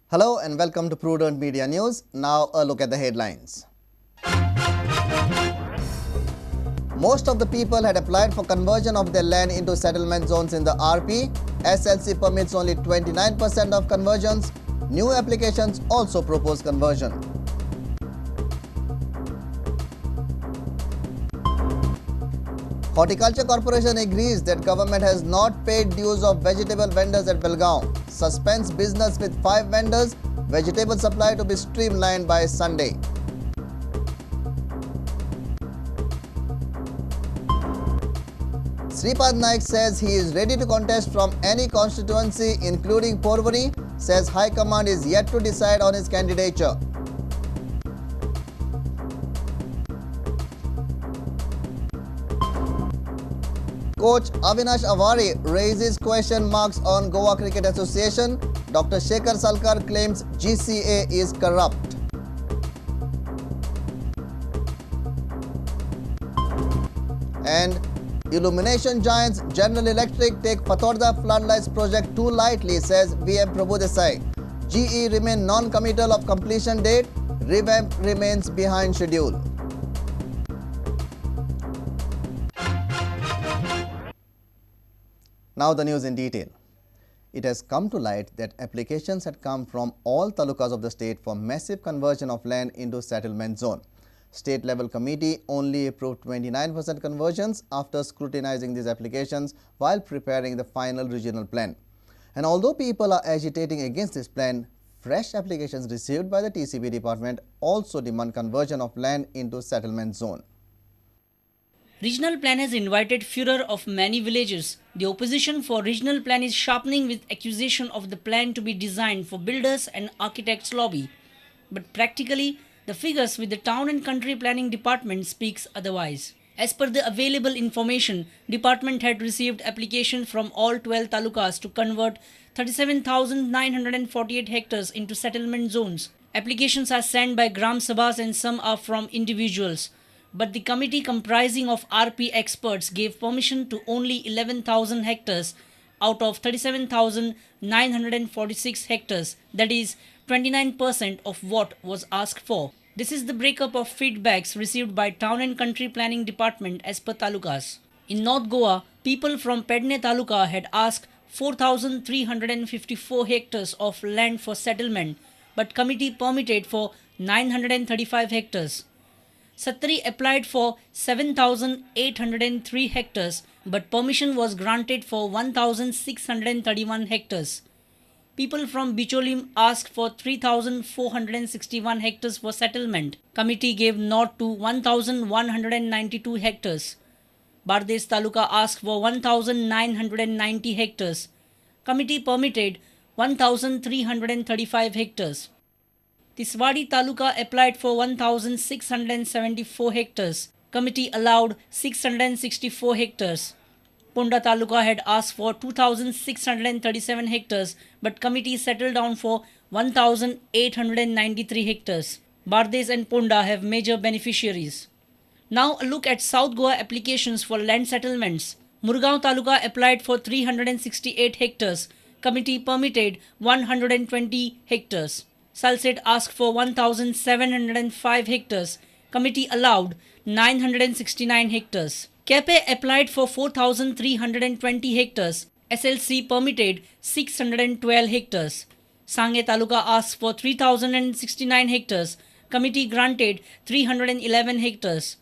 Hello and welcome to Prudent Media News. Now a look at the headlines. Most of the people had applied for conversion of their land into settlement zones in the RP. SLC permits only 29% of conversions. New applications also propose conversion. Horticulture Corporation agrees that government has not paid dues of vegetable vendors at Belgaum. Suspends business with 5 vendors. Vegetable supply to be streamlined by Sunday. Sripad Naik says he is ready to contest from any constituency including Porvorim. Says High Command is yet to decide on his candidature. Coach Avinash Avari raises question marks on Goa Cricket Association. Dr. Shekhar Salkar claims GCA is corrupt. And illumination giants General Electric take Fatorda floodlights project too lightly, says VM Prabhu Desai. GE remain non-committal of completion date. Revamp remains behind schedule. Now the news in detail. It has come to light that applications had come from all talukas of the state for massive conversion of land into settlement zone. State level committee only approved 29% conversions after scrutinizing these applications while preparing the final regional plan. And although people are agitating against this plan, fresh applications received by the TCP department also demand conversion of land into settlement zone. Regional plan has invited furor of many villages. The opposition for regional plan is sharpening with accusation of the plan to be designed for builders and architects lobby. But practically, the figures with the town and country planning department speaks otherwise. As per the available information, department had received applications from all 12 talukas to convert 37,948 hectares into settlement zones. Applications are sent by Gram Sabhas and some are from individuals. But the committee comprising of RP experts gave permission to only 11,000 hectares out of 37,946 hectares, that is 29% of what was asked for. This is the breakup of feedbacks received by Town and Country Planning Department as per talukas. In North Goa, people from Pedne taluka had asked 4,354 hectares of land for settlement, but committee permitted for 935 hectares. Sattari applied for 7,803 hectares, but permission was granted for 1,631 hectares. People from Bicholim asked for 3,461 hectares for settlement. Committee gave nod to 1,192 hectares. Bardes Taluka asked for 1,990 hectares. Committee permitted 1,335 hectares. Tiswadi Taluka applied for 1,674 hectares. Committee allowed 664 hectares. Ponda Taluka had asked for 2,637 hectares, but committee settled down for 1,893 hectares. Bardes and Ponda have major beneficiaries. Now a look at South Goa applications for land settlements. Murgaon Taluka applied for 368 hectares. Committee permitted 120 hectares. Salsette asked for 1,705 hectares. Committee allowed 969 hectares. Kepe applied for 4,320 hectares. SLC permitted 612 hectares. Sange Taluka asked for 3,069 hectares. Committee granted 311 hectares.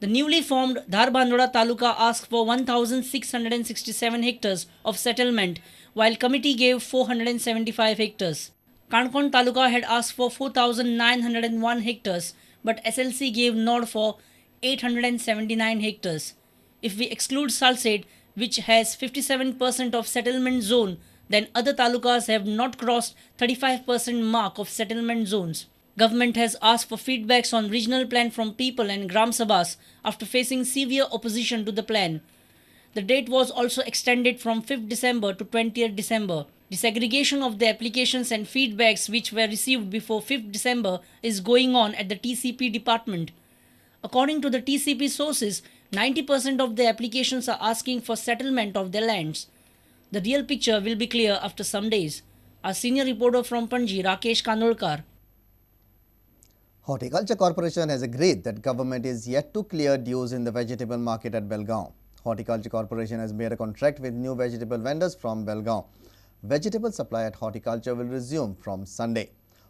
The newly formed Dharbandora Taluka asked for 1,667 hectares of settlement, while committee gave 475 hectares. Kankon Taluka had asked for 4,901 hectares, but SLC gave nod for 879 hectares. If we exclude Salsette, which has 57% of settlement zone, then other talukas have not crossed 35% mark of settlement zones. Government has asked for feedbacks on regional plan from people and Gram Sabhas after facing severe opposition to the plan. The date was also extended from 5th December to 20th December. The segregation of the applications and feedbacks which were received before 5th December is going on at the TCP department. According to the TCP sources, 90% of the applications are asking for settlement of their lands. The real picture will be clear after some days. Our senior reporter from Panji, Rakesh Kandolkar. Horticulture Corporation has agreed that government is yet to clear dues in the vegetable market at Belgaum. Horticulture Corporation has made a contract with new vegetable vendors from Belgaum. Vegetable supply at horticulture will resume from Sunday.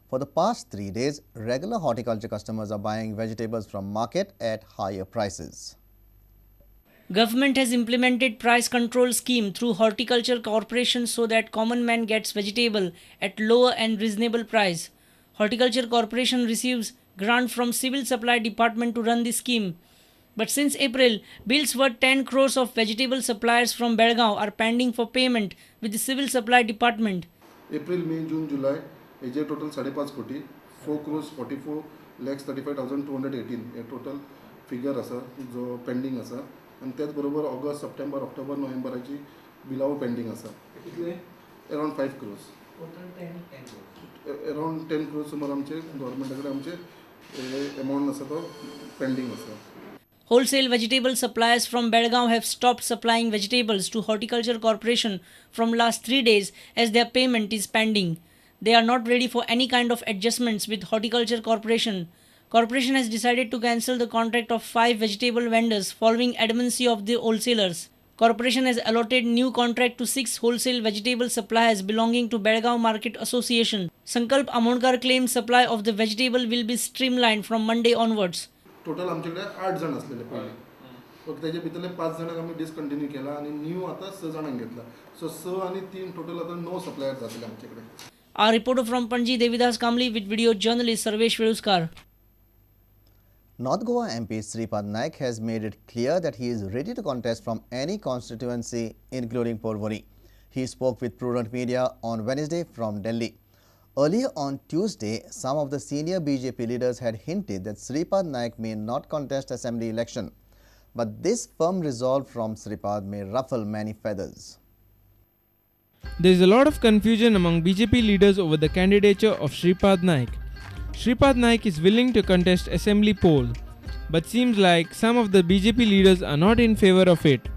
For the past 3 days, regular horticulture customers are buying vegetables from market at higher prices. Government has implemented price control scheme through Horticulture Corporation so that common man gets vegetable at lower and reasonable price. Horticulture Corporation receives grant from Civil Supply Department to run the scheme. But since April, bills worth 10 crores of vegetable suppliers from Belgaum are pending for payment with the Civil Supply Department. April, May, June, July, हेजे total 5.5 कोटी 4 crores 44 lakhs 35,218 हे total figure आसा जो pending आसा आणि त्याच बरोबर August September October नोव्हेंबराची बिलावो pending आसा around 5 crores around 10 crores सुमार आमचे गव्हर्नमेंटा कडेन आमचे अमाउंट आसा तो पेंडिंग आसा. Wholesale vegetable suppliers from Belgaum have stopped supplying vegetables to Horticulture Corporation from last 3 days as their payment is pending. They are not ready for any kind of adjustments with Horticulture Corporation. Corporation has decided to cancel the contract of 5 vegetable vendors following adamancy of the wholesalers. Corporation has allotted new contract to 6 wholesale vegetable suppliers belonging to Belgaum Market Association. Sankalp Amondkar claims supply of the vegetable will be streamlined from Monday onwards. Total आमच्याकडे 8 जण असलेले पहिले फक्त त्याच्या भितरले 5 जणांक आम्ही discontinue केला आणि न्यू आता 6 जणांक घेतला सो 6 आणि 3 टोटल आता 9 सप्लायर जातले आमच्याकडे. Our reporter from Panji, Devidas Kamli, with video journalist Sarvesh Veluskar. North Goa MP Sripad Naik has made it clear that he is ready to contest from any constituency, including Porvorim. He spoke with Prudent Media on Wednesday from Delhi. Earlier on Tuesday, some of the senior BJP leaders had hinted that Sripad Naik may not contest assembly election. But this firm resolve from Sripad may ruffle many feathers. There is a lot of confusion among BJP leaders over the candidature of Sripad Naik. Sripad Naik is willing to contest assembly poll, but seems like some of the BJP leaders are not in favor of it.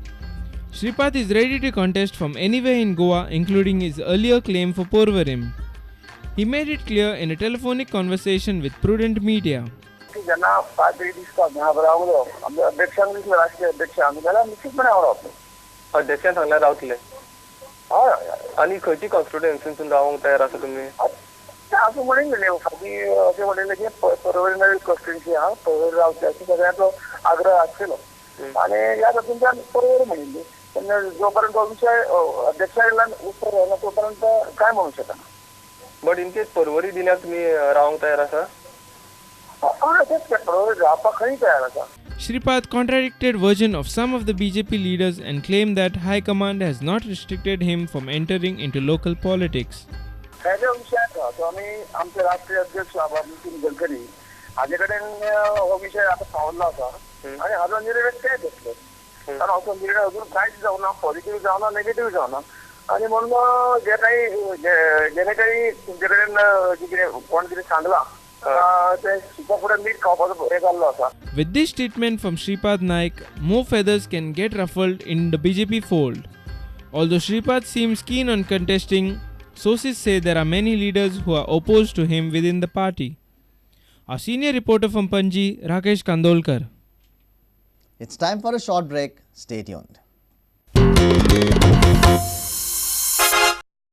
Sripad is ready to contest from anywhere in Goa, including his earlier claim for Porvorim. He made it clear in a telephonic conversation with Prudent Media. ज्यांना 5 दिसता घाबरावलो आमच्या अध्यक्षांनी राष्ट्रीय अध्यक्ष आम्ही त्याला निश्चितपणे आवडतो. अध्यक्षान सांगल्यार रावतले हय आणि खंयची कॉन्स्टिट्युएन्सीतून रावंक तयार आसा तुमी? असं म्हणून गेले फाटी असे म्हणले की परवरी नवी कॉन्स्टिट्युएन्सी हा परवरी रावची अशी सगळ्यांचो आग्रह आसलो आणि या तातूंतल्यान परवरी म्हणिल्ली पण जोपर्यंत हो विषय अध्यक्षांकडल्यान उत्तर येना तोपर्यंत काय म्हणू शकना. बट इन केस परवरी दिल्यार तुमी रावंक तयार आसा? परवरी रावपाक खंय तयार आसा. Sripad contradicted version of some of the BJP leaders and claimed that High Command has not restricted him from entering into local politics. ह्याच्या विशयात तो आम्ही आमचे राष्ट्रीय अध्यक्ष नितीन गडकरी हाजे कडेन हो विषय आता पावल्लो आसा आणि हाजो निर्णय ते घेतलो कारण हाचो निर्णय अजून कांयच जावना पॉझिटिव्ह जावना नेगेटिव्ह जावना आणि म्हणून जेणे काही तुमचे कडेन जे कितें कोण कितें सांगलां ते सुद्दां फुडें मीठ खावपाचो हे जाल्लो आसा. With this statement from Sripad Naik, more feathers can get ruffled in the BJP fold. Although Sripad seems keen on contesting, sources say there are many leaders who are opposed to him within the party. Our senior reporter from Panji, Rakesh Kandolkar. It's time for a short break. Stay tuned.